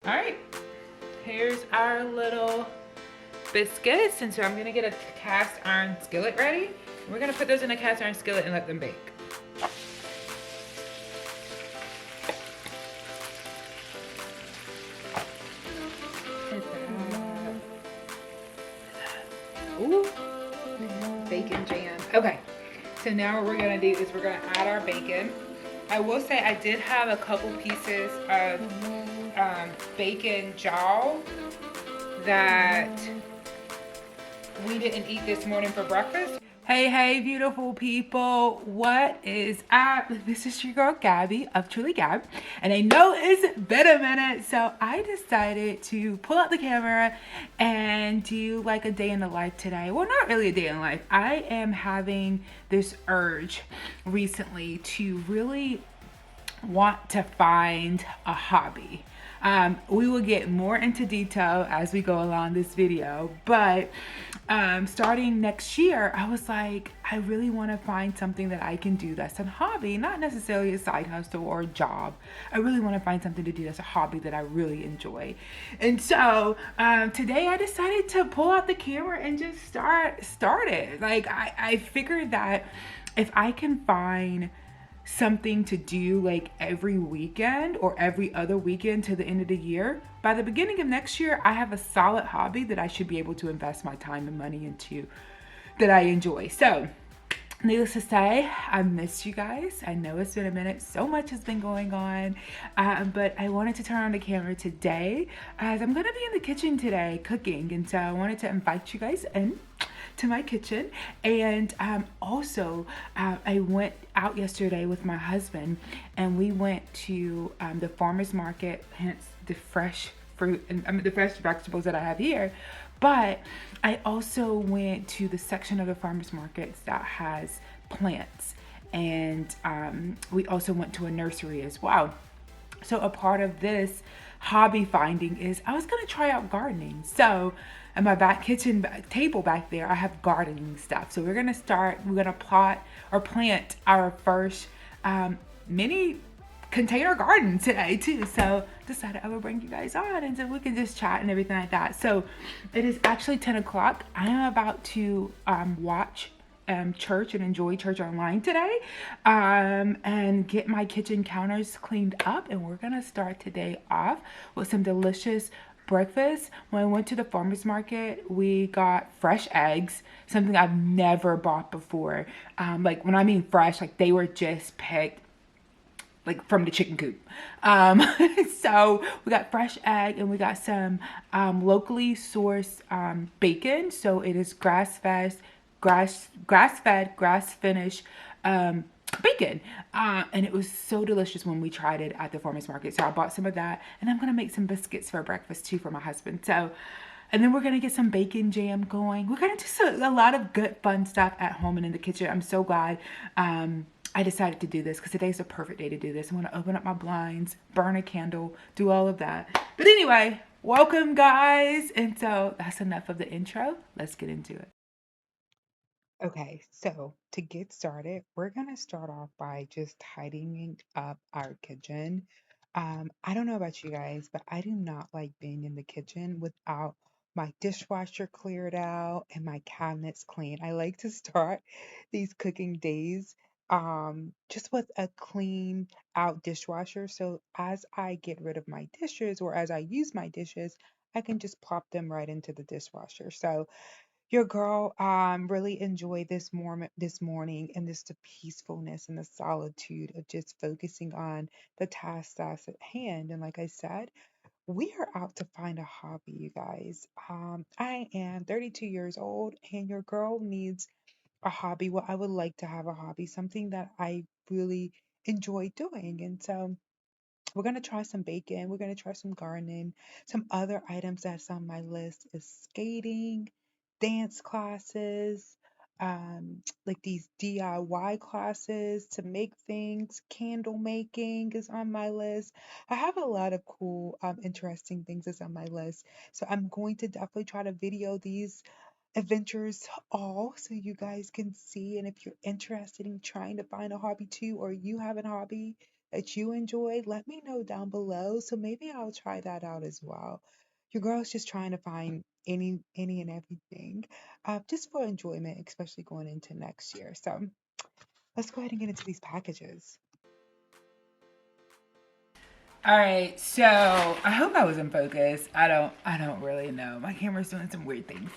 All right, here's our little biscuits. And so I'm gonna get a cast iron skillet ready. We're gonna put those in a cast iron skillet and let them bake. Ooh, bacon jam. Okay, so now what we're gonna do is we're gonna add our bacon. I will say I did have a couple pieces of bacon jaw that we didn't eat this morning for breakfast. Hey, beautiful people. What is up? This is your girl Gabby of Truly Gab. And I know it's been a minute, so I decided to pull out the camera and do like a day in the life today. Well, not really a day in the life. I am having this urge recently to really want to find a hobby. We will get more into detail as we go along this video, but starting next year, I was like, I really want to find something that I can do that's a hobby, not necessarily a side hustle or a job. I really want to find something to do that's a hobby that I really enjoy. And so today I decided to pull out the camera and just start it. Like I figured that if I can find something to do like every weekend or every other weekend to the end of the year, by the beginning of next year, I have a solid hobby that I should be able to invest my time and money into that I enjoy. So, needless to say, I missed you guys. I know it's been a minute. So much has been going on. But I wanted to turn on the camera today as I'm going to be in the kitchen today cooking. And so I wanted to invite you guys in to my kitchen. And also, I went out yesterday with my husband and we went to the farmer's market, hence the fresh fruit and the fresh vegetables that I have here. But I also went to the section of the farmer's markets that has plants. And we also went to a nursery as well. So a part of this hobby finding is I was going to try out gardening. So at my back kitchen table back there, I have gardening stuff. So we're going to plot or plant our first mini container garden today too. So decided I would bring you guys on and so we can just chat and everything like that. So it is actually 10 o'clock. I am about to watch church and enjoy church online today and get my kitchen counters cleaned up, and we're gonna start today off with some delicious breakfast. When I went to the farmers market, we got fresh eggs, something I've never bought before. Like when I mean fresh, like they were just picked like from the chicken coop. Um, so we got fresh egg and we got some locally sourced bacon. So it is grass fed, grass finished bacon. And it was so delicious when we tried it at the farmer's market. So I bought some of that and I'm gonna make some biscuits for breakfast too for my husband. So and then we're gonna get some bacon jam going. We're gonna do a lot of good fun stuff at home and in the kitchen. I'm so glad I decided to do this because today's the perfect day to do this. I'm gonna open up my blinds, burn a candle, do all of that. But anyway, welcome guys. And so that's enough of the intro. Let's get into it. Okay, so to get started, we're gonna start off by just tidying up our kitchen. I don't know about you guys, but I do not like being in the kitchen without my dishwasher cleared out and my cabinets clean. I like to start these cooking days just with a clean out dishwasher. So as I get rid of my dishes or as I use my dishes, I can just plop them right into the dishwasher. So your girl really enjoyed this morning and this the peacefulness and the solitude of just focusing on the task that's at hand. And like I said, we are out to find a hobby, you guys. I am 32 years old and your girl needs a hobby. Well, I would like to have a hobby, something that I really enjoy doing. And so we're going to try some bacon. We're going to try some gardening. Some other items that's on my list is skating, dance classes, like these DIY classes to make things. Candle making is on my list. I have a lot of cool, interesting things that's on my list. So I'm going to definitely try to video these adventures all so you guys can see. And if you're interested in trying to find a hobby too, or you have a hobby, that you enjoyed, let me know down below. So maybe I'll try that out as well. Your girl's just trying to find any and everything, just for enjoyment, especially going into next year. So let's go ahead and get into these packages. All right, so I hope I was in focus. I don't really know. My camera's doing some weird things.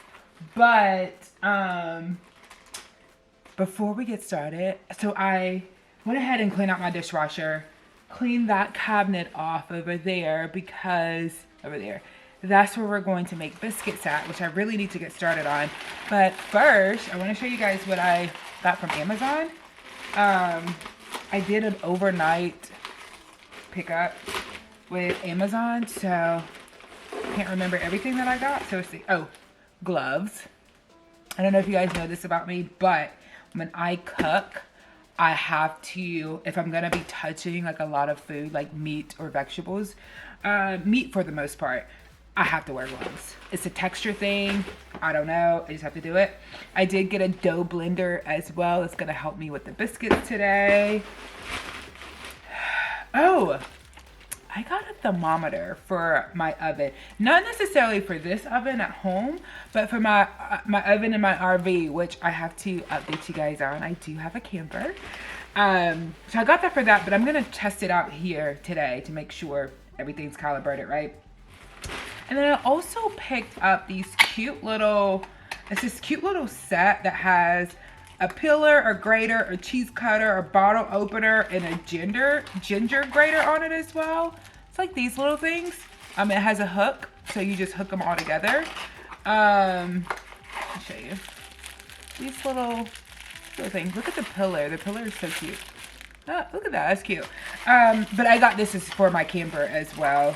But before we get started, so I went ahead and cleaned out my dishwasher, cleaned that cabinet off over there because over there. That's where we're going to make biscuits at, which I really need to get started on. But first, I want to show you guys what I got from Amazon. I did an overnight pickup with Amazon, so I can't remember everything that I got. So let's see. Oh, gloves. I don't know if you guys know this about me, but when I cook, I have to, if I'm gonna be touching like a lot of food, like meat or vegetables, meat for the most part, I have to wear gloves. It's a texture thing. I don't know. I just have to do it. I did get a dough blender as well. It's gonna help me with the biscuits today. Oh, I got a thermometer for my oven. Not necessarily for this oven at home, but for my oven in my RV, which I have to update you guys on. I do have a camper. So I got that for that, but I'm gonna test it out here today to make sure everything's calibrated right. And then I also picked up these cute little, it's this cute little set that has a peeler, a grater, a cheese cutter, a bottle opener, and a ginger grater on it as well. It's like these little things. It has a hook, so you just hook them all together. Let me show you. These little things. Look at the pillar. The pillar is so cute. Oh, look at that. That's cute. But I got this is for my camper as well.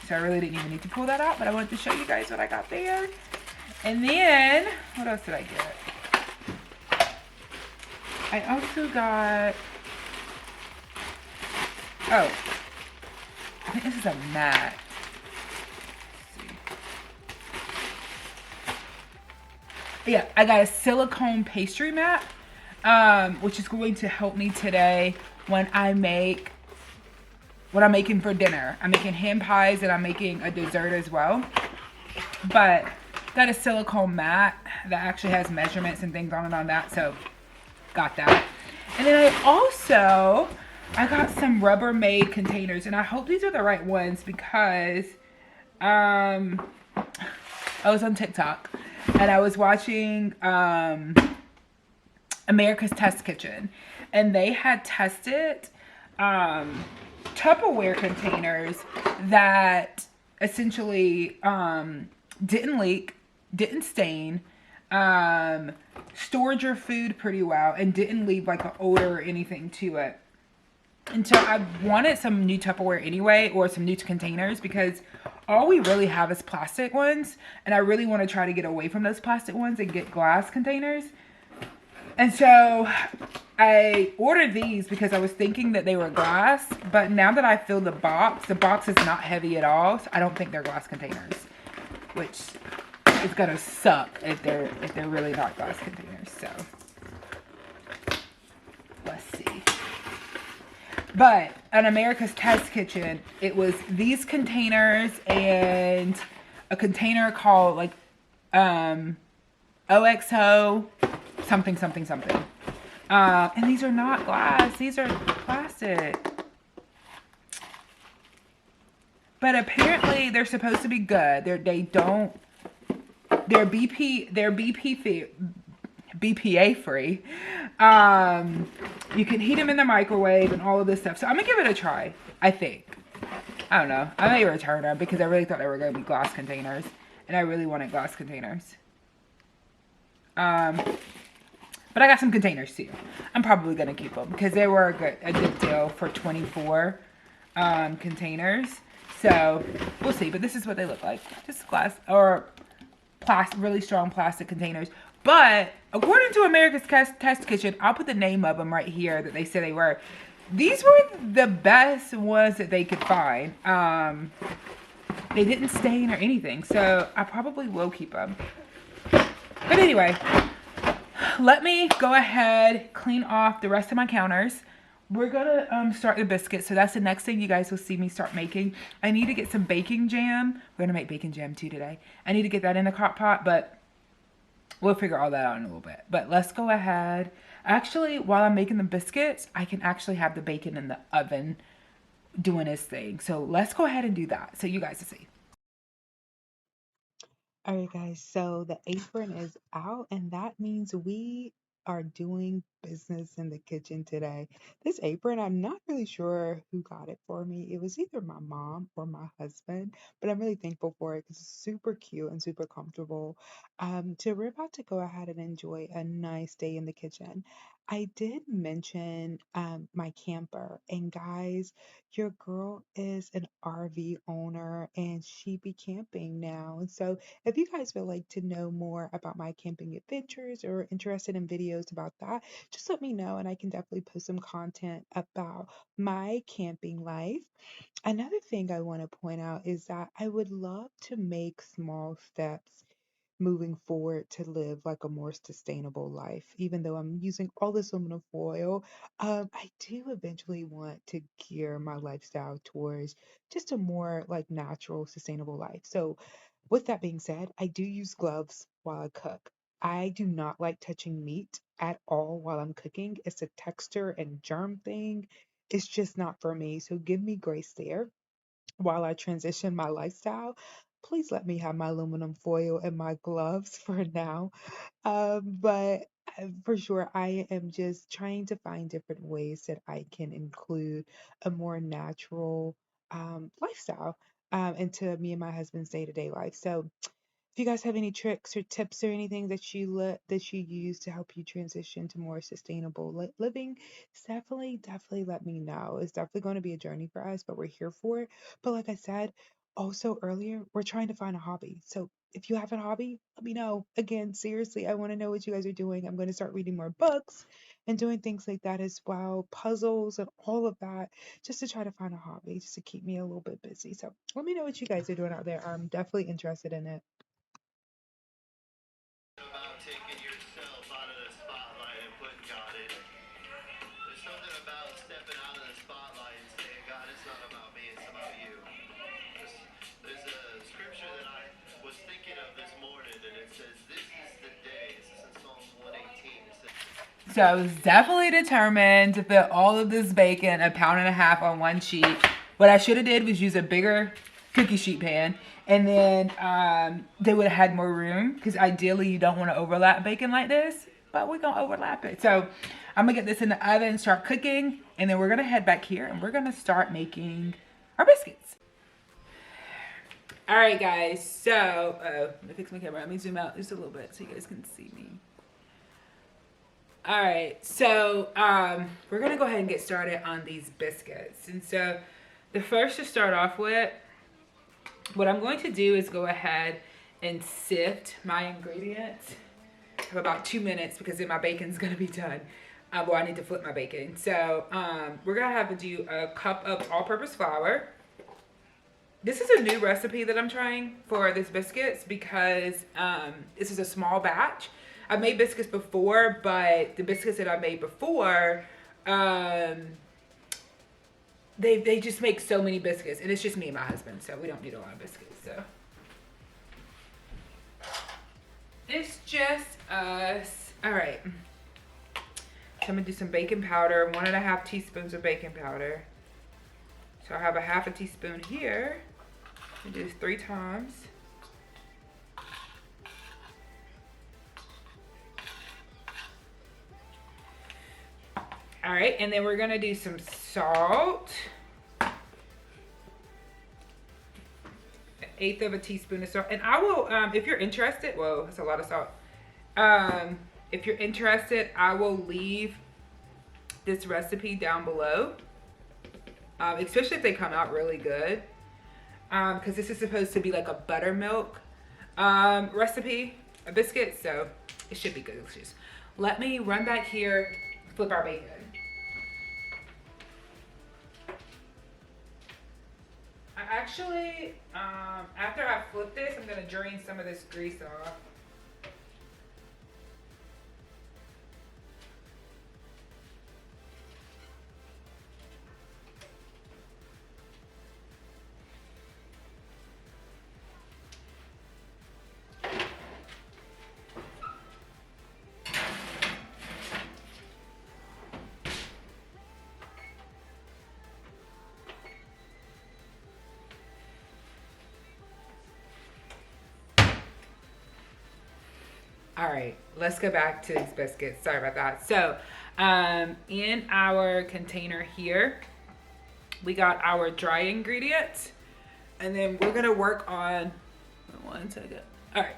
So I really didn't even need to pull that out, but I wanted to show you guys what I got there. And then, what else did I get? I also got, oh, I think this is a mat. Let's see. Yeah, I got a silicone pastry mat, which is going to help me today when I make what I'm making for dinner. I'm making ham pies and I'm making a dessert as well. But got a silicone mat that actually has measurements and things on it on that, so got that. And then I got some Rubbermaid containers, and I hope these are the right ones because I was on TikTok and I was watching America's Test Kitchen, and they had tested Tupperware containers that essentially didn't leak, didn't stain, stored your food pretty well, and didn't leave like an odor or anything to it. And so I wanted some new Tupperware anyway, or some new containers, because all we really have is plastic ones, and I really want to try to get away from those plastic ones and get glass containers. And so I ordered these because I was thinking that they were glass, but now that I filled the box is not heavy at all, so I don't think they're glass containers, which is gonna suck if they're really not glass containers. So let's see. But at America's Test Kitchen, it was these containers and a container called like OXO something. And these are not glass, these are plastic. But apparently they're supposed to be good. They're BPA free. You can heat them in the microwave and all of this stuff. So I'm gonna give it a try, I think. I don't know. I may return them because I really thought they were gonna be glass containers, and I really wanted glass containers. But I got some containers too. I'm probably gonna keep them because they were a good deal for 24 containers. So we'll see. But this is what they look like. Just glass or really strong plastic containers. But according to America's Test Kitchen, I'll put the name of them right here that they said they were. These were the best ones that they could find. They didn't stain or anything, so I probably will keep them. But anyway, let me go ahead, clean off the rest of my counters. We're gonna start the biscuits. So that's the next thing you guys will see me start making. I need to get some baking jam. We're gonna make bacon jam too today. I need to get that in the crock pot, but we'll figure all that out in a little bit. But let's go ahead. Actually, while I'm making the biscuits, I can actually have the bacon in the oven doing its thing. So let's go ahead and do that so you guys will see. All right, guys, so the apron is out, and that means we are doing business in the kitchen today. This apron, I'm not really sure who got it for me. It was either my mom or my husband, but I'm really thankful for it because it's super cute and super comfortable. So we're about to go ahead and enjoy a nice day in the kitchen. I did mention my camper, and guys, your girl is an RV owner and she be camping now. And so if you guys would like to know more about my camping adventures or interested in videos about that, just let me know and I can definitely post some content about my camping life. Another thing I want to point out is that I would love to make small steps moving forward to live like a more sustainable life. Even though I'm using all this aluminum foil, I do eventually want to gear my lifestyle towards just a more like natural, sustainable life. So, with that being said, I do use gloves while I cook. I do not like touching meat at all while I'm cooking. It's a texture and germ thing. It's just not for me. So give me grace there while I transition my lifestyle. Please let me have my aluminum foil and my gloves for now. But for sure, I am just trying to find different ways that I can include a more natural lifestyle into me and my husband's day-to-day life. So if you guys have any tricks or tips or anything that that you use to help you transition to more sustainable living, definitely let me know. It's definitely going to be a journey for us, but we're here for it. But like I said, also earlier, we're trying to find a hobby. So if you have a hobby, let me know. Again, seriously, I want to know what you guys are doing. I'm going to start reading more books and doing things like that as well, puzzles and all of that, just to try to find a hobby, just to keep me a little bit busy. So let me know what you guys are doing out there. I'm definitely interested in it. About taking yourself out of the spotlight and putting God in it. There's something about stepping out of the spotlight and saying, God, it's not about me, it's about you. There's a scripture that I was thinking of this morning, and it says, this is the day. This is in Psalms 118. It says, So I was definitely determined to fit all of this bacon, a pound and a half on one sheet. What I should have did was use a bigger cookie sheet pan, and then they would have had more room, because ideally you don't want to overlap bacon like this, but we're gonna overlap it. So I'm gonna get this in the oven, start cooking, and then we're gonna head back here and we're gonna start making our biscuits. All right, guys. So let me fix my camera. Let me zoom out just a little bit so you guys can see me. All right, so we're gonna go ahead and get started on these biscuits. And so the first to start off with, what I'm going to do is go ahead and sift my ingredients for about 2 minutes, because then my bacon's gonna be done. Well, I need to flip my bacon. So we're gonna have to do a cup of all-purpose flour. This is a new recipe that I'm trying for this biscuits, because this is a small batch. I've made biscuits before, but the biscuits that I made before, they just make so many biscuits, and it's just me and my husband, so we don't need a lot of biscuits. So it's just us. All right. So I'm gonna do some baking powder, 1.5 teaspoons of baking powder. So I have a 1/2 teaspoon here. I do this 3 times. All right, and then we're gonna do some salt. 1/8 of a teaspoon of salt. And I will, if you're interested, whoa, that's a lot of salt. If you're interested, I will leave this recipe down below. Especially if they come out really good. Because this is supposed to be like a buttermilk recipe, a biscuit, so it should be good. Let me run back here, flip our bacon. I actually, after I flip this, I'm gonna drain some of this grease off. All right, let's go back to these biscuits. Sorry about that. So, in our container here, we got our dry ingredients, and then we're gonna work on, one second. All right,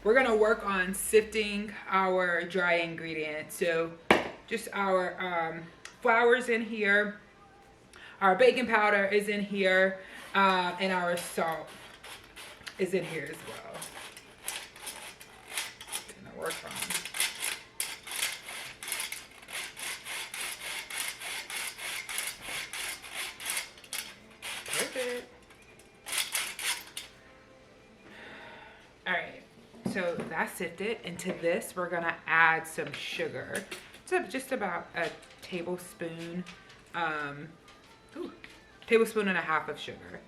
we're gonna work on sifting our dry ingredients. So, just our flour's in here, our baking powder is in here, and our salt is in here as well. Gonna work on. Perfect. All right, so that's sifted. Into this, we're gonna add some sugar. So just about a tablespoon, tablespoon and a half of sugar.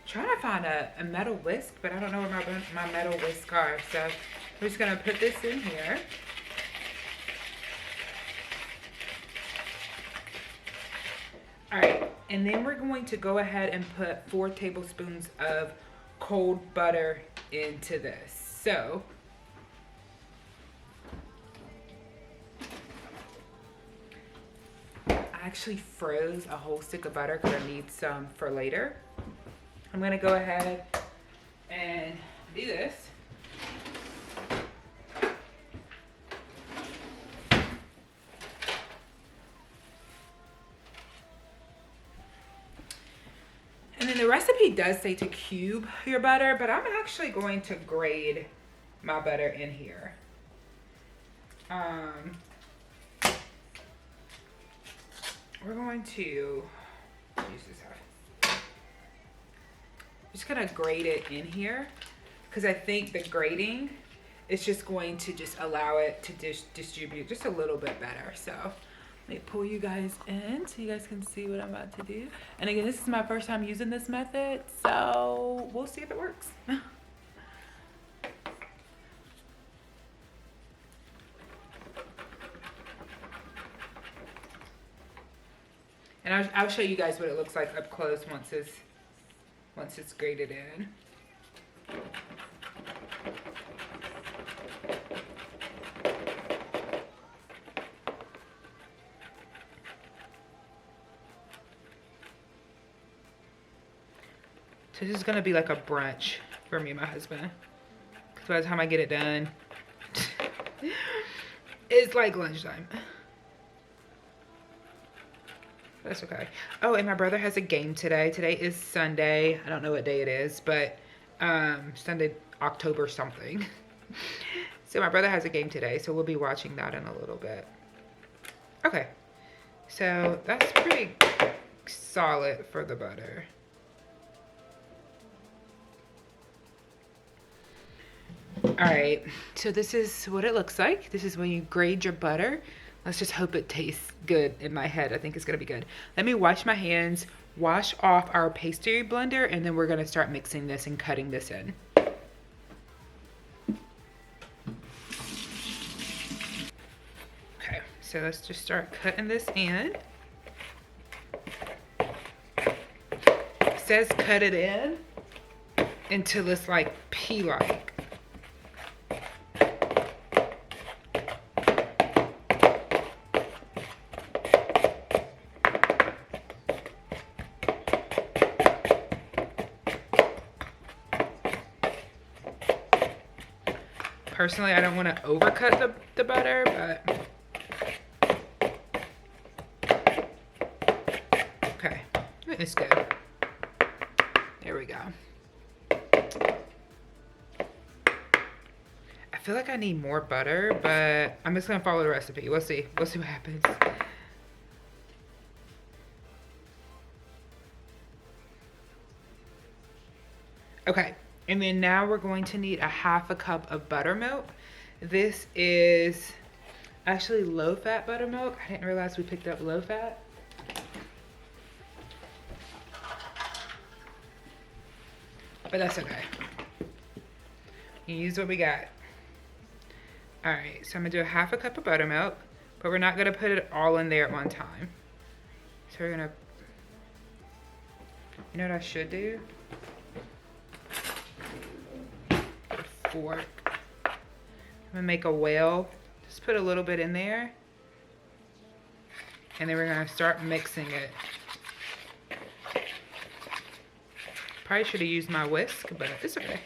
Trying to find a metal whisk, but I don't know where my metal whisk are. So we're just gonna put this in here. All right, and then we're going to go ahead and put 4 tablespoons of cold butter into this. So I actually froze a whole stick of butter because I need some for later. I'm gonna go ahead and do this. And then the recipe does say to cube your butter, but I'm actually going to grate my butter in here. We're going to use this out. Just gonna grate it in here because I think the grating is just going to just allow it to distribute just a little bit better. So let me pull you guys in so you guys can see what I'm about to do. And again, this is my first time using this method, so we'll see if it works. And I'll show you guys what it looks like up close once it's grated in. So this is gonna be like a brunch for me and my husband. Cause by the time I get it done, it's like lunchtime. That's okay. Oh, and my brother has a game today. Today is Sunday. I don't know what day it is, but Sunday, October something. So my brother has a game today, so we'll be watching that in a little bit. Okay, so that's pretty solid for the butter. All right, so this is what it looks like. This is when you grate your butter. Let's just hope it tastes good in my head. I think it's gonna be good. Let me wash my hands, wash off our pastry blender, and then we're gonna start mixing this and cutting this in. Okay, so let's just start cutting this in. It says cut it in until it's like pea-like. Personally, I don't want to overcut the butter, but okay, it's good. There we go. I feel like I need more butter, but I'm just gonna follow the recipe. We'll see. We'll see what happens. And then now we're going to need a 1/2 cup of buttermilk. This is actually low-fat buttermilk. I didn't realize we picked up low-fat. But that's okay. You use what we got. All right, so I'm gonna do a 1/2 cup of buttermilk, but we're not gonna put it all in there at one time. So we're gonna, you know what I should do? A fork. I'm gonna make a whale. Just put a little bit in there. And then we're gonna start mixing it. Probably should have used my whisk, but it's okay.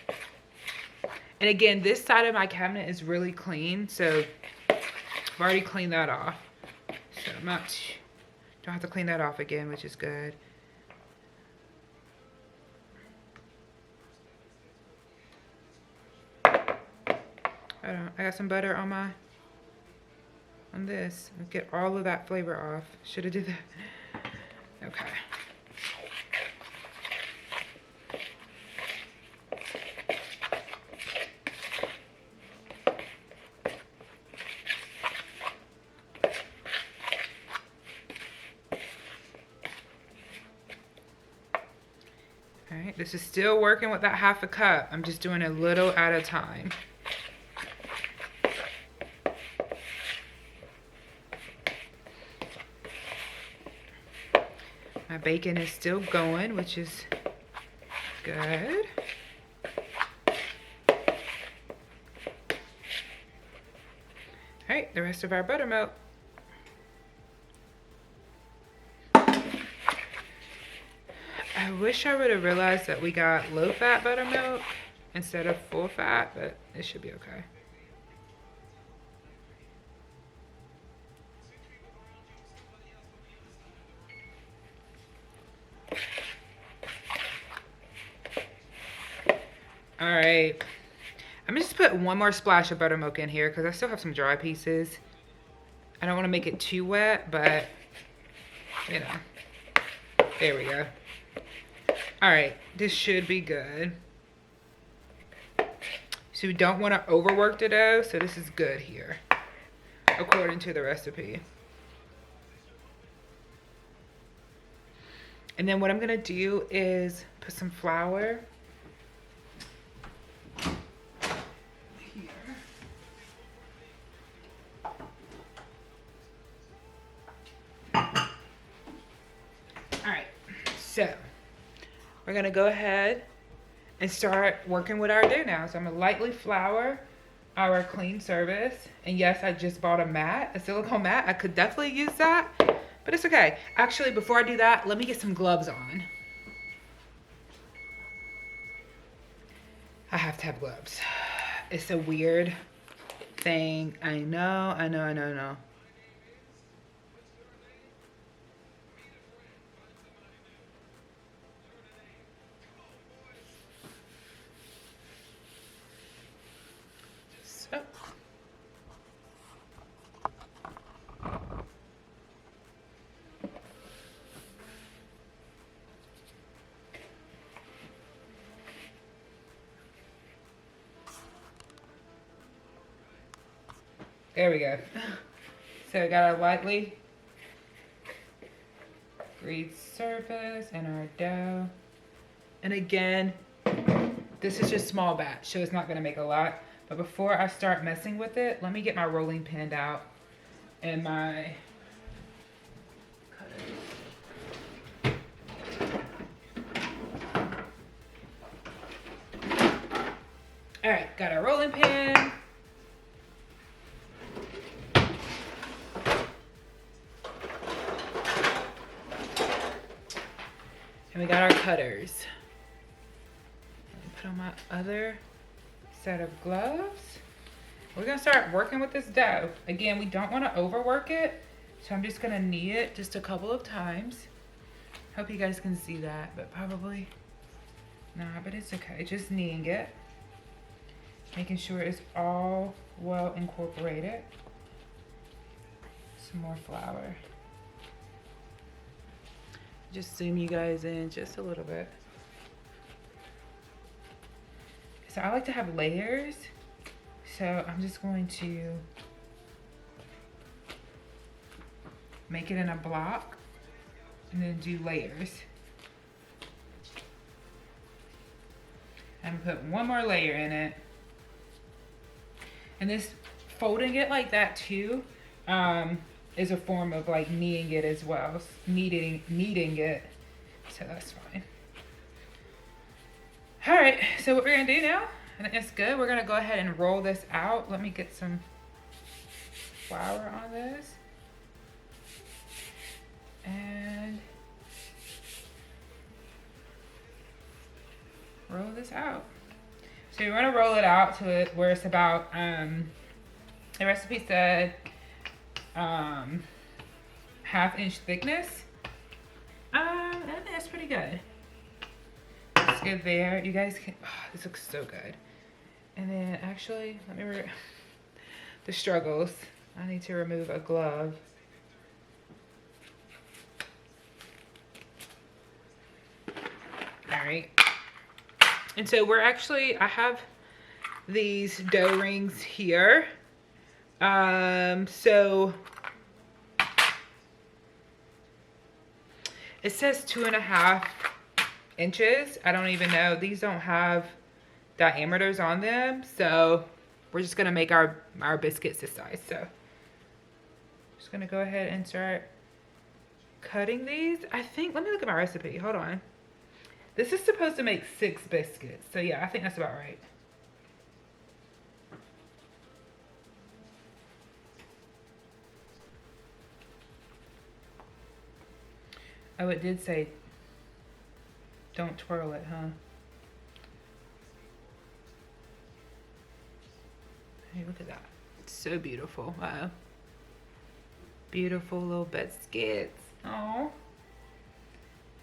And again, this side of my cabinet is really clean, so I've already cleaned that off. So I'm not, don't have to clean that off again, which is good. I got some butter on this. I'll get all of that flavor off. Should have did that. Okay. All right, this is still working with that 1/2 cup. I'm just doing a little at a time. My bacon is still going, which is good. All right, the rest of our buttermilk. I wish I would have realized that we got low-fat buttermilk instead of full-fat, but it should be okay. All right, I'm gonna just put one more splash of buttermilk in here because I still have some dry pieces. I don't want to make it too wet, but you know, there we go. All right, this should be good. So we don't want to overwork the dough, so this is good here, according to the recipe. And then what I'm gonna do is put some flour here. All right, so we're gonna go ahead and start working with our dough now. So I'm gonna lightly flour our clean service. And yes, I just bought a mat, a silicone mat. I could definitely use that, but it's okay. Actually, before I do that, let me get some gloves on. I have to have gloves. It's a weird thing. I know. So. There we go. So I got our lightly greased surface and our dough. And again, this is just small batch, so it's not gonna make a lot. But before I start messing with it, let me get my rolling pin out and my cutter. All right, got our rolling pin. And we got our cutters. Put on my other set of gloves. We're gonna start working with this dough. Again, we don't wanna overwork it, so I'm just gonna knead it just a couple of times. Hope you guys can see that, but probably not, but it's okay. Just kneading it. Making sure it's all well incorporated. Some more flour. Just zoom you guys in just a little bit. So I like to have layers. So I'm just going to make it in a block and then do layers. And put one more layer in it. And this folding it like that too is a form of like kneading it as well. Kneading it. So that's fine. All right, so what we're gonna do now, I think that's good. We're gonna go ahead and roll this out. Let me get some flour on this. And roll this out. So you want to roll it out to it where it's about, the recipe said, 1/2 inch thickness. I think that's pretty good. It's good there. You guys can, oh, this looks so good. And then actually, let me, the struggles. I need to remove a glove. All right. And so we're actually, I have these dough rings here. So it says 2.5 inches. I don't even know. These don't have diameters on them. So we're just gonna make our biscuits this size. So just gonna go ahead and start cutting these. I think, let me look at my recipe. Hold on. This is supposed to make 6 biscuits. So yeah, I think that's about right. Oh, it did say don't twirl it, huh? Hey, look at that. It's so beautiful. Wow. Beautiful little biscuits. Oh.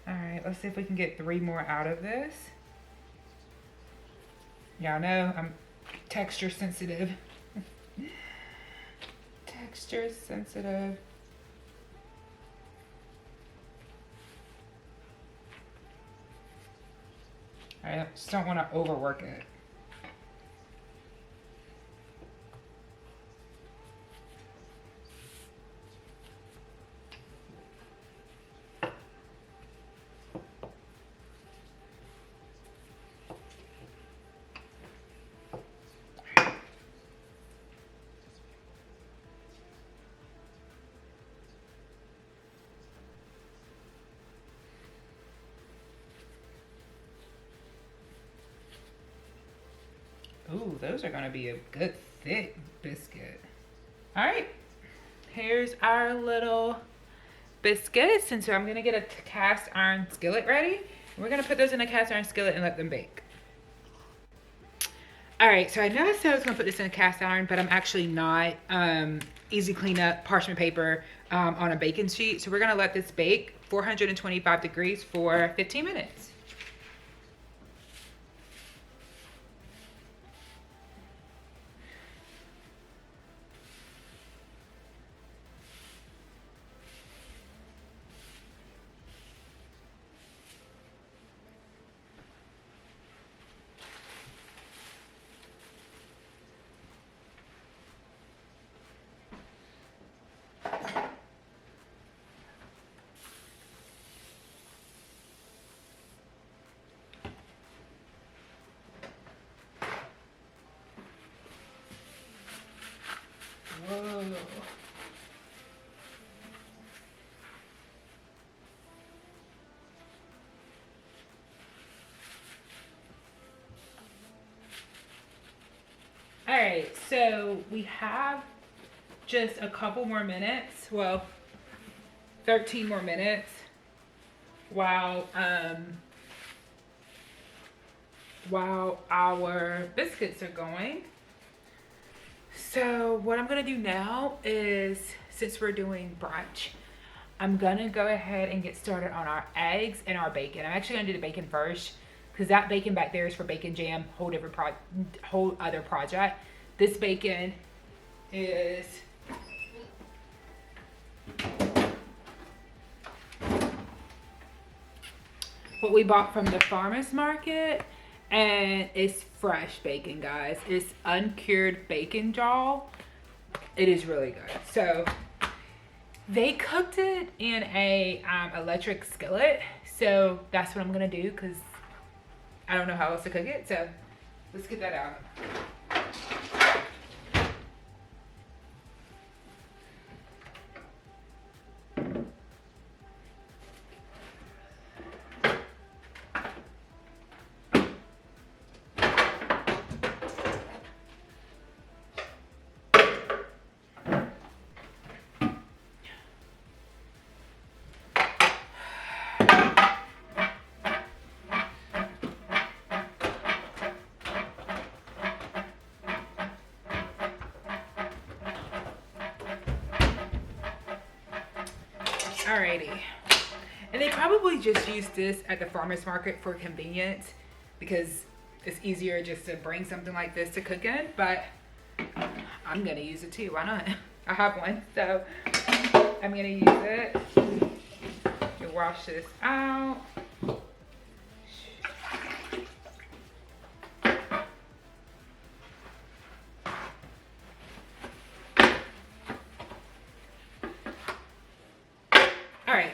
All right, let's see if we can get 3 more out of this. Y'all know I'm texture sensitive. Texture sensitive. I just don't want to overwork it. Ooh, those are gonna be a good thick biscuit. All right, here's our little biscuits. And so I'm gonna get a cast iron skillet ready. We're gonna put those in a cast iron skillet and let them bake. All right, so I know I said I was gonna put this in a cast iron, but I'm actually not. Easy cleanup parchment paper on a baking sheet. So we're gonna let this bake 425 degrees for 15 minutes. Whoa. All right, so we have just a couple more minutes. Well, 13 more minutes while our biscuits are going. So what I'm gonna do now is, since we're doing brunch, I'm gonna go ahead and get started on our eggs and our bacon. I'm actually gonna do the bacon first because that bacon back there is for bacon jam, whole other project. This bacon is what we bought from the farmer's market, And it's fresh bacon, guys. It's uncured bacon jaw. It is really good. So they cooked it in a electric skillet. So that's what I'm gonna do because I don't know how else to cook it. So let's get that out. Alrighty. And they probably just use this at the farmer's market for convenience because it's easier just to bring something like this to cook in, but I'm gonna use it too, why not? I have one, so I'm gonna use it to wash this out. All right,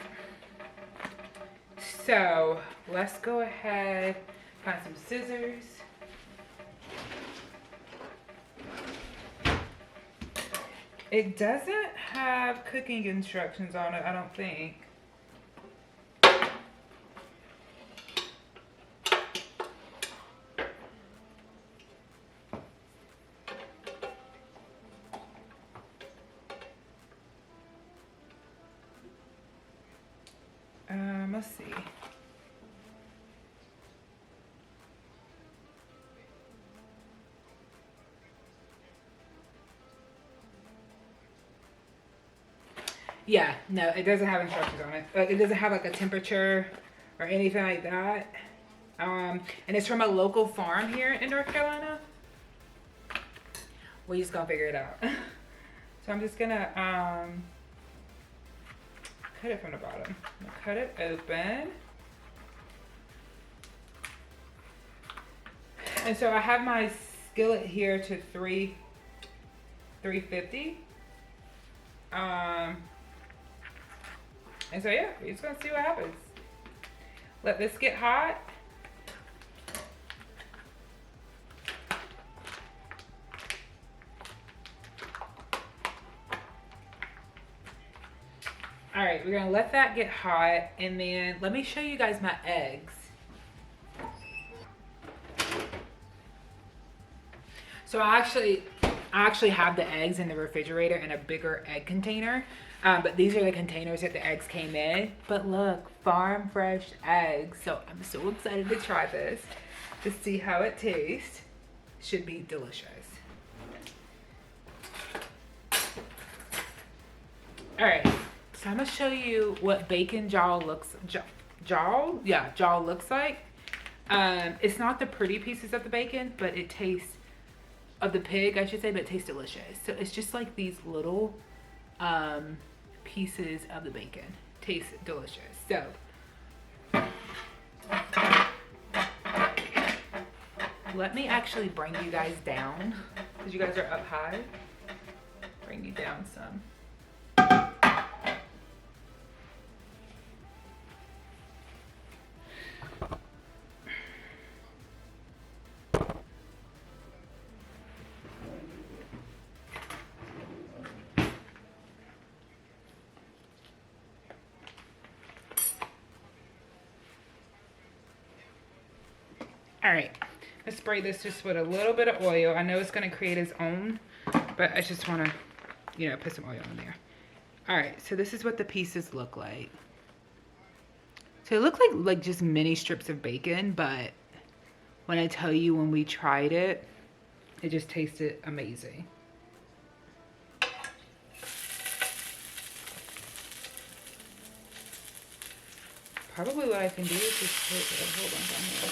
so let's go ahead, find some scissors. It doesn't have cooking instructions on it, I don't think. Let's see. Yeah, no, it doesn't have instructions on it. Like, it doesn't have like a temperature or anything like that. And it's from a local farm here in North Carolina. We just gonna figure it out. So I'm just gonna cut it from the bottom. I'm gonna cut it open. And so I have my skillet here to 350. And so yeah, we're just gonna see what happens. Let this get hot. All right, we're gonna let that get hot, and then let me show you guys my eggs. So I actually have the eggs in the refrigerator in a bigger egg container. But these are the containers that the eggs came in. But look, farm fresh eggs. So I'm so excited to try this to see how it tastes. Should be delicious. All right, so I'm gonna show you what bacon jaw looks jaw looks like. It's not the pretty pieces of the bacon, but it tastes of the pig, I should say, but it tastes delicious. So it's just like these little pieces of the bacon. Tastes delicious. So let me actually bring you guys down because you guys are up high. Bring you down some. All right, let's spray this just with a little bit of oil. I know it's gonna create its own, but I just wanna, put some oil in there. All right, so this is what the pieces look like. So it looked like just mini strips of bacon, but when I tell you when we tried it, it just tasted amazing. Probably what I can do is just put a whole bunch on here.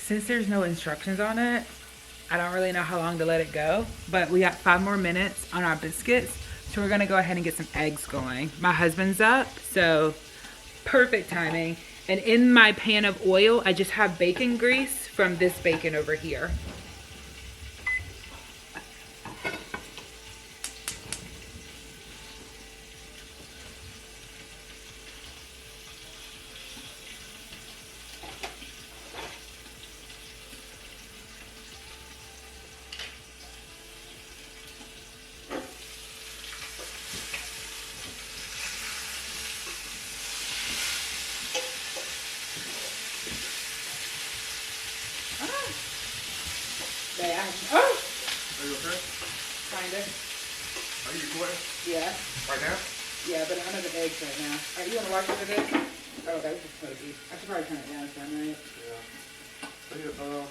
since there's no instructions on it, I don't really know how long to let it go, but we got 5 more minutes on our biscuits. So we're gonna go ahead and get some eggs going. My husband's up, so perfect timing. And in my pan of oil, I just have bacon grease from this bacon over here. Oh! Are you okay? Kinda. Are you recording? Yeah. Right now? Yeah, but I'm under the eggs right now. Are you gonna watch it for this? Oh, that was just smoky. I should probably turn it down some, right? Yeah. Stay there you go.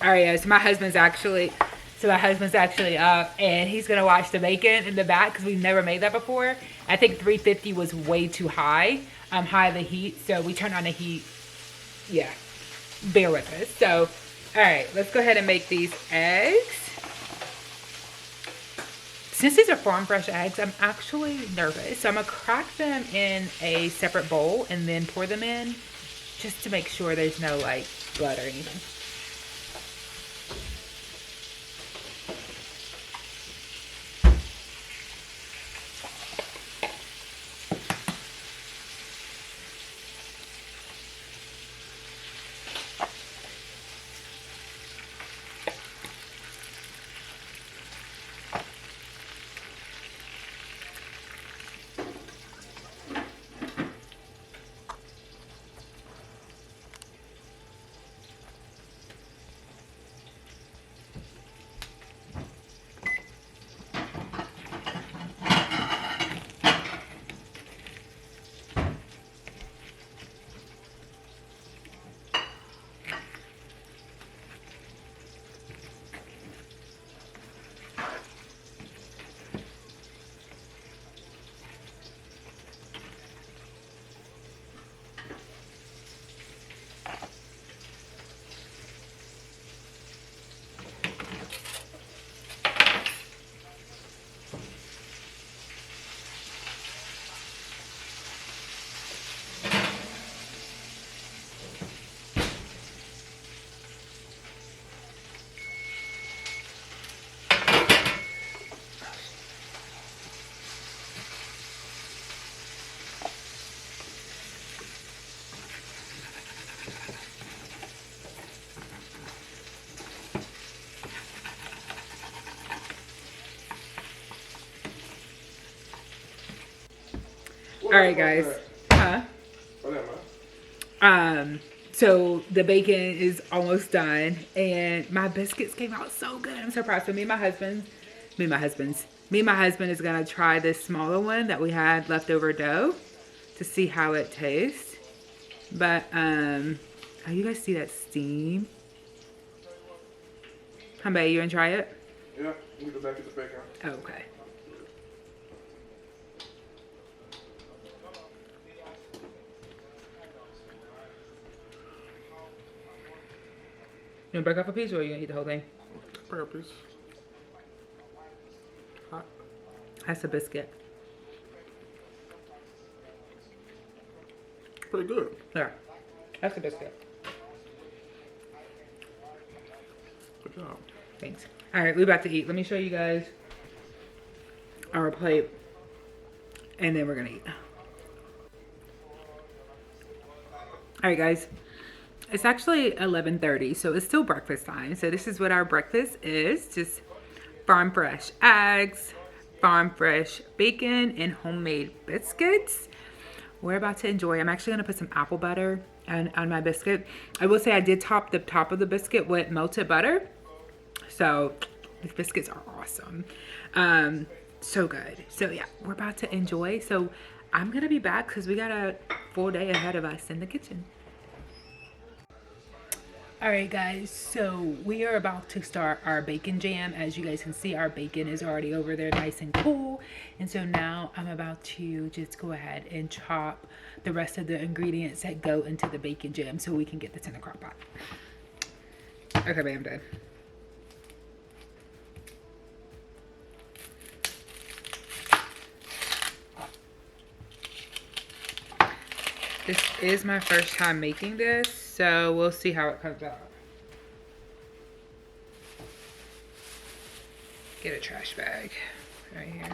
All right, guys. So my husband's actually up, and he's gonna watch the bacon in the back because we've never made that before. I think 350 was way too high, high the heat. So we turned on the heat. Yeah, bear with us. So, all right, let's go ahead and make these eggs. Since these are farm fresh eggs, I'm actually nervous. So I'm gonna crack them in a separate bowl and then pour them in, just to make sure there's no like blood or anything. All right, guys. Huh? So the bacon is almost done, and my biscuits came out so good. I'm so proud. So me and my husband is gonna try this smaller one that we had leftover dough to see how it tastes. But oh, you guys see that steam? Humbe, you gonna try it? Yeah, we go back to the bacon. Oh, okay. You gonna break off a piece, or are you gonna eat the whole thing? Purpose. Hot. That's a biscuit. Pretty good. There. That's a biscuit. Good job. Thanks. All right, we're about to eat. Let me show you guys our plate, and then we're gonna eat. All right, guys. It's actually 11:30, so it's still breakfast time. So this is what our breakfast is. Just farm fresh eggs, farm fresh bacon, and homemade biscuits. We're about to enjoy. I'm actually gonna put some apple butter on my biscuit. I will say I did top the top of the biscuit with melted butter. So these biscuits are awesome. So good. So yeah, we're about to enjoy. So I'm gonna be back because we got a full day ahead of us in the kitchen. All right, guys, so we are about to start our bacon jam. As you guys can see, our bacon is already over there nice and cool. And so now I'm about to just go ahead and chop the rest of the ingredients that go into the bacon jam so we can get this in the crock pot. Okay, babe, I'm done. This is my first time making this, so we'll see how it comes out. Get a trash bag right here.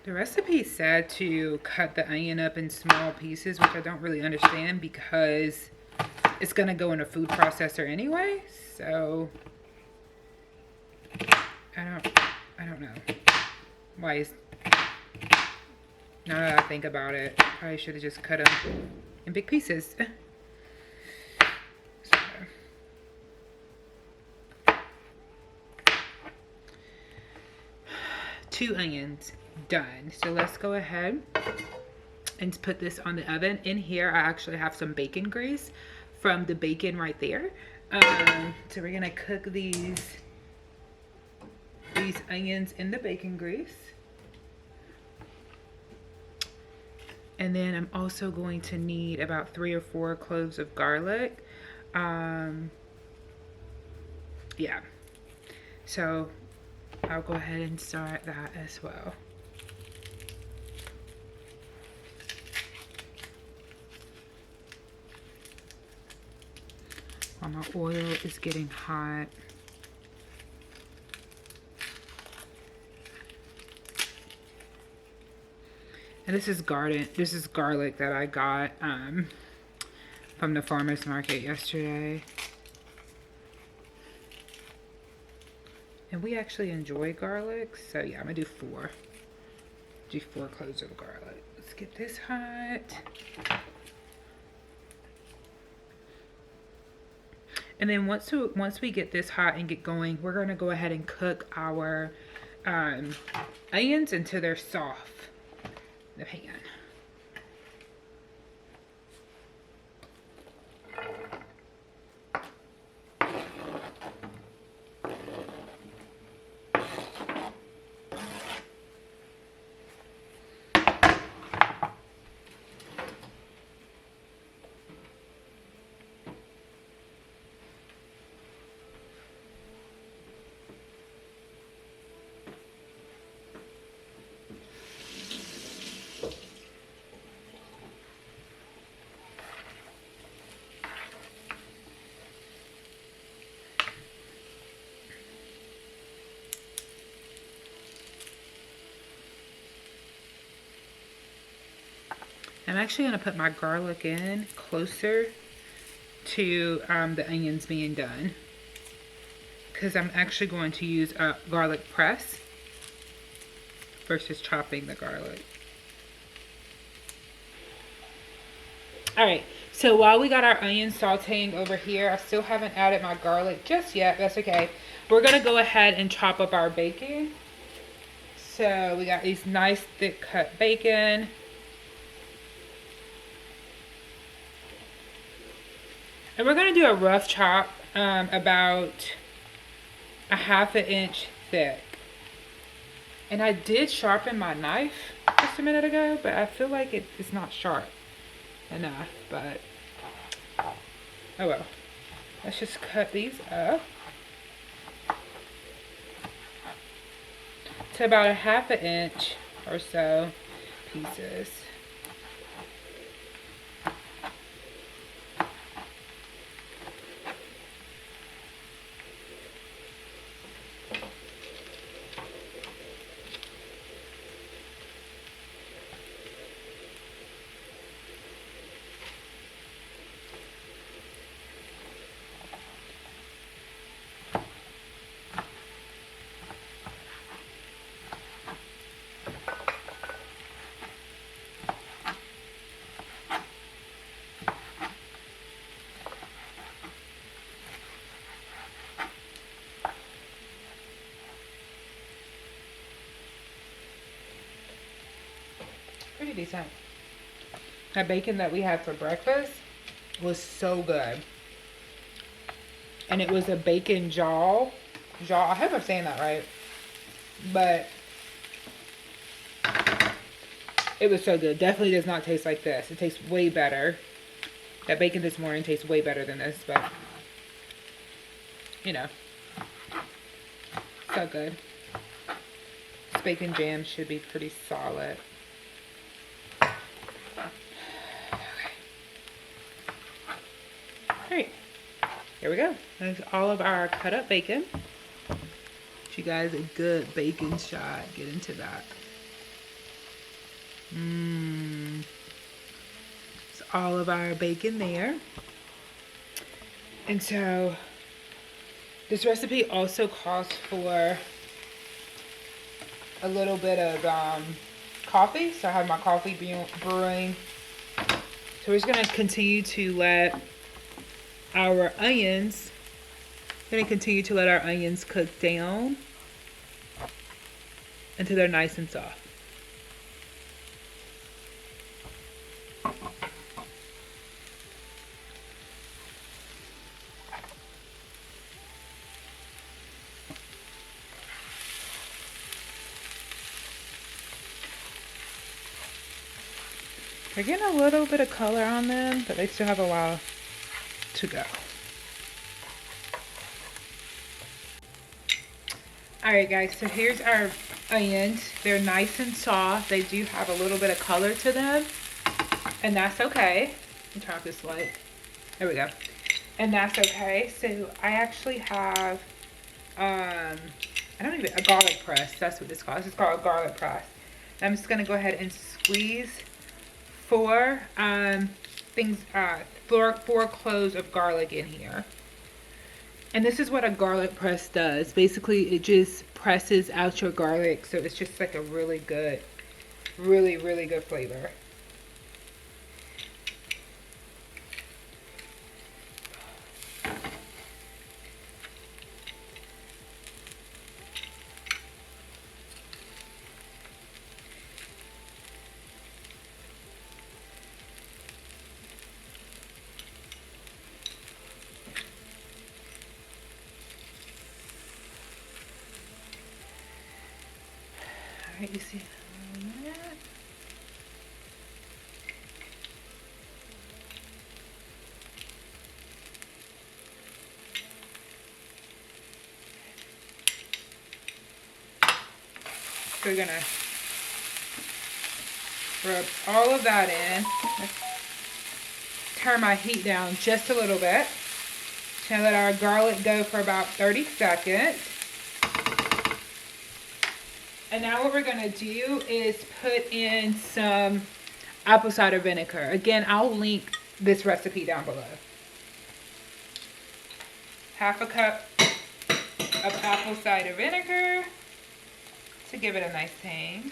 The recipe said to cut the onion up in small pieces, which I don't really understand because it's gonna go in a food processor anyway. So I don't know why is. Now that I think about it, I should have just cut them in big pieces. So. 2 onions. Done. So let's go ahead and put this on the oven. In here I actually have some bacon grease from the bacon right there. So we're gonna cook these onions in the bacon grease, and then I'm also going to need about 3 or 4 cloves of garlic. Yeah, so I'll go ahead and start that as well. While my oil is getting hot. And this is garlic that I got from the farmer's market yesterday. And we actually enjoy garlic, so yeah, I'm gonna do 4. Do 4 cloves of garlic. Let's get this hot. And then once we get this hot and get going, we're gonna go ahead and cook our onions until they're soft in the pan. I'm actually going to put my garlic in closer to the onions being done, because I'm actually going to use a garlic press versus chopping the garlic. All right, So while we got our onions sauteing over here, I still haven't added my garlic just yet. That's okay. We're gonna go ahead and chop up our bacon. So we got these nice thick cut bacon. And we're gonna do a rough chop, about a 1/2 inch thick. And I did sharpen my knife just a minute ago, but I feel like it's not sharp enough, but oh well. Let's just cut these up to about a 1/2 inch or so pieces. Pretty decent. That bacon that we had for breakfast was so good. And it was a bacon jaw. I hope I'm saying that right. But it was so good. Definitely does not taste like this. It tastes way better. That bacon this morning tastes way better than this, but you know, so good. This bacon jam should be pretty solid. Alright, here we go. That's all of our cut up bacon. Get you guys a good bacon shot. Get into that. It's all of our bacon there. And so this recipe also calls for a little bit of coffee. So I have my coffee brewing. So we're just gonna continue to let our onions cook down until they're nice and soft. They're getting a little bit of color on them, but they still have a while to go. Alright guys, so here's our onions. They're nice and soft. They do have a little bit of color to them, and that's okay. Let me turn off this light. There we go. And that's okay. So I actually have a garlic press. That's what this called. This is called a garlic press. And I'm just gonna go ahead and squeeze four cloves of garlic in here. And this is what a garlic press does. Basically, it just presses out your garlic, so it's just like a really good flavor. Alright, you see that? So we're gonna rub all of that in. Let's turn my heat down just a little bit. So let our garlic go for about 30 seconds. And now what we're gonna do is put in some apple cider vinegar. Again, I'll link this recipe down below. 1/2 cup of apple cider vinegar to give it a nice tang.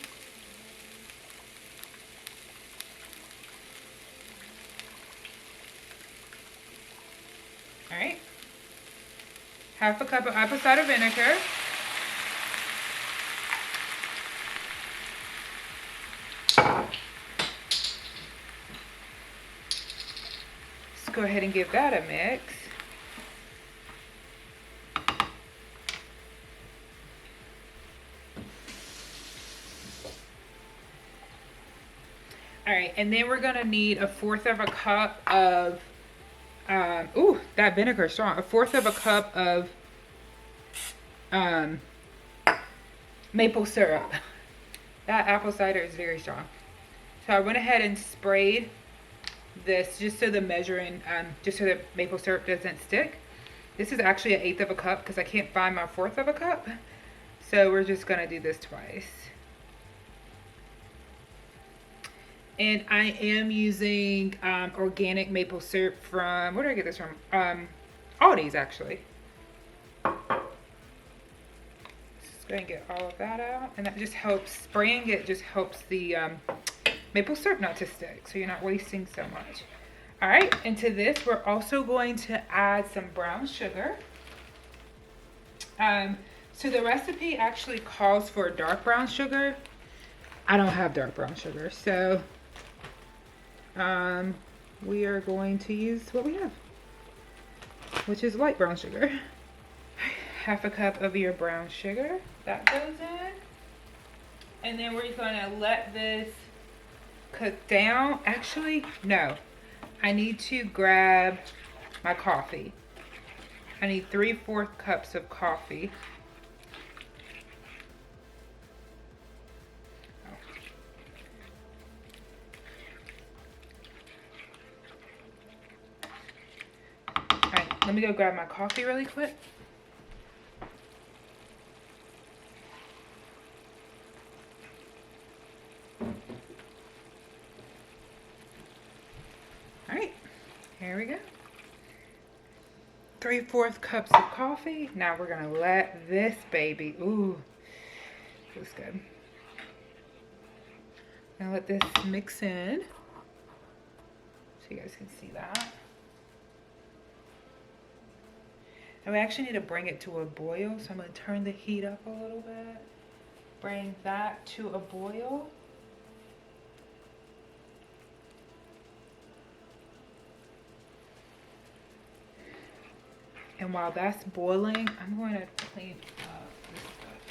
All right. Half a cup of apple cider vinegar. Let's go ahead and give that a mix. All right, and then we're gonna need 1/4 of a cup of, ooh, that vinegar is strong. 1/4 of a cup of maple syrup. That apple cider is very strong. So I went ahead and sprayed this just so the measuring, just so the maple syrup doesn't stick. This is actually 1/8 of a cup because I can't find my 1/4 of a cup. So we're just gonna do this twice. And I am using organic maple syrup from, where did I get this from? Aldi's actually. Just go ahead and get all of that out. And that just helps, spraying it just helps the maple syrup not to stick, so you're not wasting so much. All right, into this, we're also going to add some brown sugar. So the recipe actually calls for dark brown sugar. I don't have dark brown sugar, so we are going to use what we have, which is light brown sugar. 1/2 a cup of your brown sugar, that goes in. And then we're gonna let this cook down. Actually, no, I need to grab my coffee. I need 3/4 cups of coffee. Alright, let me go grab my coffee really quick. Alright, here we go. 3/4 cups of coffee. Now we're gonna let this baby, ooh, feels good. Gonna let this mix in so you guys can see that. And we actually need to bring it to a boil, so I'm gonna turn the heat up a little bit. Bring that to a boil. And while that's boiling, I'm going to clean up this stuff.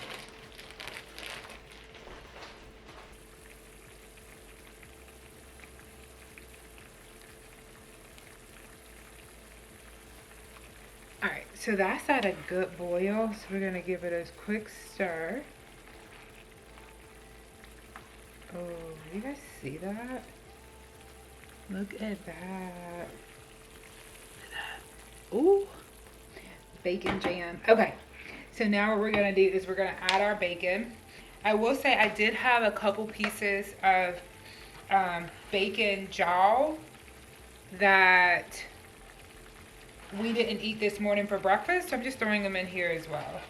All right, so that's at a good boil. So we're gonna give it a quick stir. Oh, you guys see that? Look at that. Ooh. Bacon jam. Okay, so now what we're gonna do is we're gonna add our bacon. I will say I did have a couple pieces of bacon jaw that we didn't eat this morning for breakfast, so I'm just throwing them in here as well.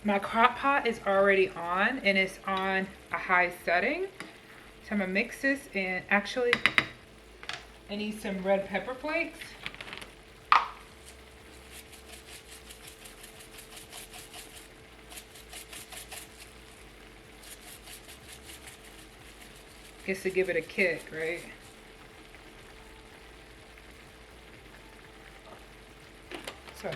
My crock pot is already on and it's on a high setting. So I'm gonna mix this in. Actually, I need some red pepper flakes. Just to give it a kick, right? So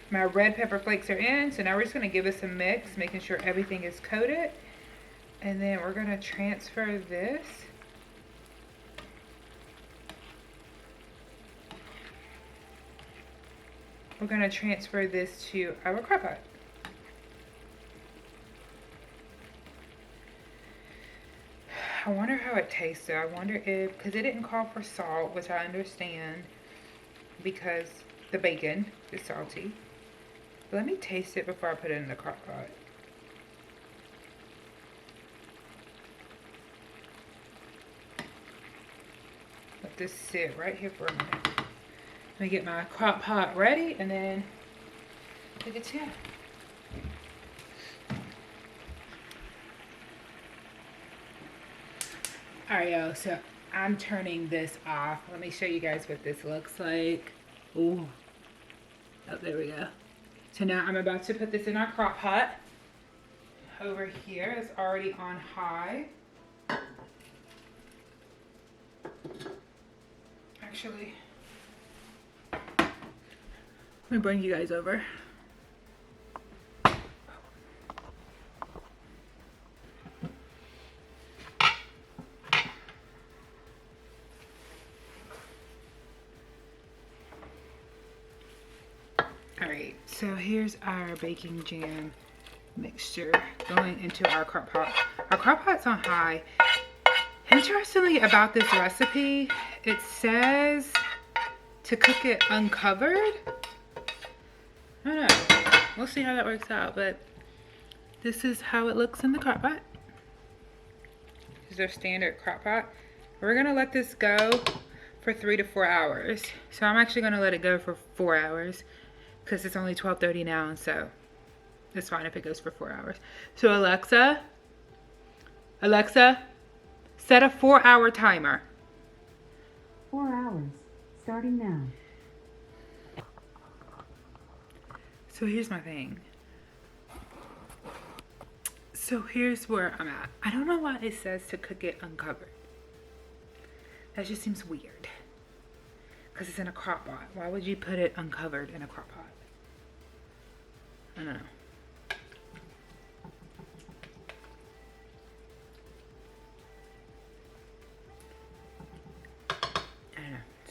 my red pepper flakes are in, so now we're just going to give this a mix, making sure everything is coated. And then we're going to transfer this. We're going to transfer this to our crock pot. I wonder how it tastes though. I wonder if, because it didn't call for salt, which I understand because the bacon is salty. Let me taste it before I put it in the crock pot. Let this sit right here for a minute. Let me get my crock pot ready and then we're good to go. Alright, y'all, so I'm turning this off. Let me show you guys what this looks like. Ooh. Oh, there we go. So now I'm about to put this in our crock pot. Over here is already on high. Actually, let me bring you guys over. Alright, so here's our baking jam mixture going into our crock pot. Our crock pot's on high. Interestingly about this recipe, it says to cook it uncovered. I don't know. We'll see how that works out, but this is how it looks in the crock pot. This is our standard crock pot. We're gonna let this go for 3 to 4 hours. So I'm actually gonna let it go for 4 hours because it's only 12:30 now, and so it's fine if it goes for 4 hours. So Alexa, set a 4-hour timer. 4 hours, starting now. So here's my thing. So here's where I'm at. I don't know why it says to cook it uncovered. That just seems weird. Because it's in a crock pot. Why would you put it uncovered in a crock pot? I don't know.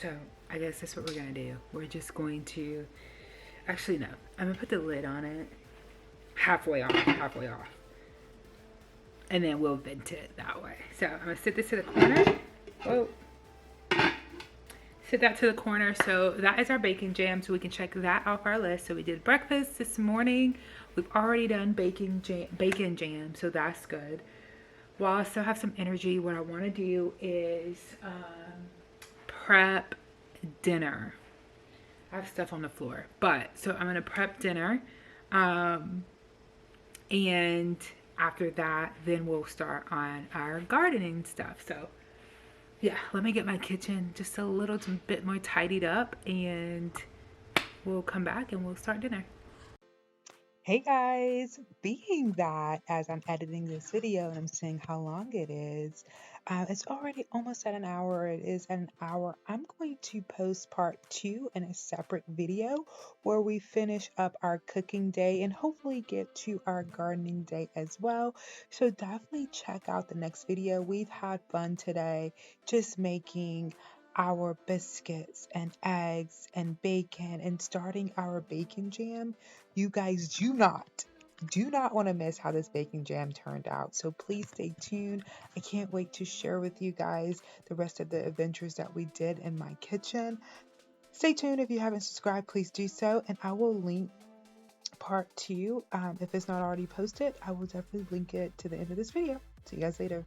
So I guess that's what we're gonna do. We're just going to, actually no, I'm gonna put the lid on it halfway off. And then we'll vent it that way. So I'm gonna sit this to the corner. Whoa. Sit that to the corner. So that is our baking jam. So we can check that off our list. So we did breakfast this morning. We've already done bacon jam. So that's good. While I still have some energy, what I wanna do is, prep dinner. I have stuff on the floor, but so I'm gonna prep dinner, and after that then we'll start on our gardening stuff. So yeah, let me get my kitchen just a little bit more tidied up and we'll come back and we'll start dinner. Hey guys, being that as I'm editing this video and I'm seeing how long it is, it's already almost at an hour. It is at an hour. I'm going to post part 2 in a separate video where we finish up our cooking day and hopefully get to our gardening day as well. So definitely check out the next video. We've had fun today just making our biscuits and eggs and bacon and starting our bacon jam. You guys do not want to miss how this baking jam turned out. So please stay tuned. I can't wait to share with you guys the rest of the adventures that we did in my kitchen. Stay tuned. If you haven't subscribed, please do so. And I will link part 2. If it's not already posted, I will definitely link it to the end of this video. See you guys later.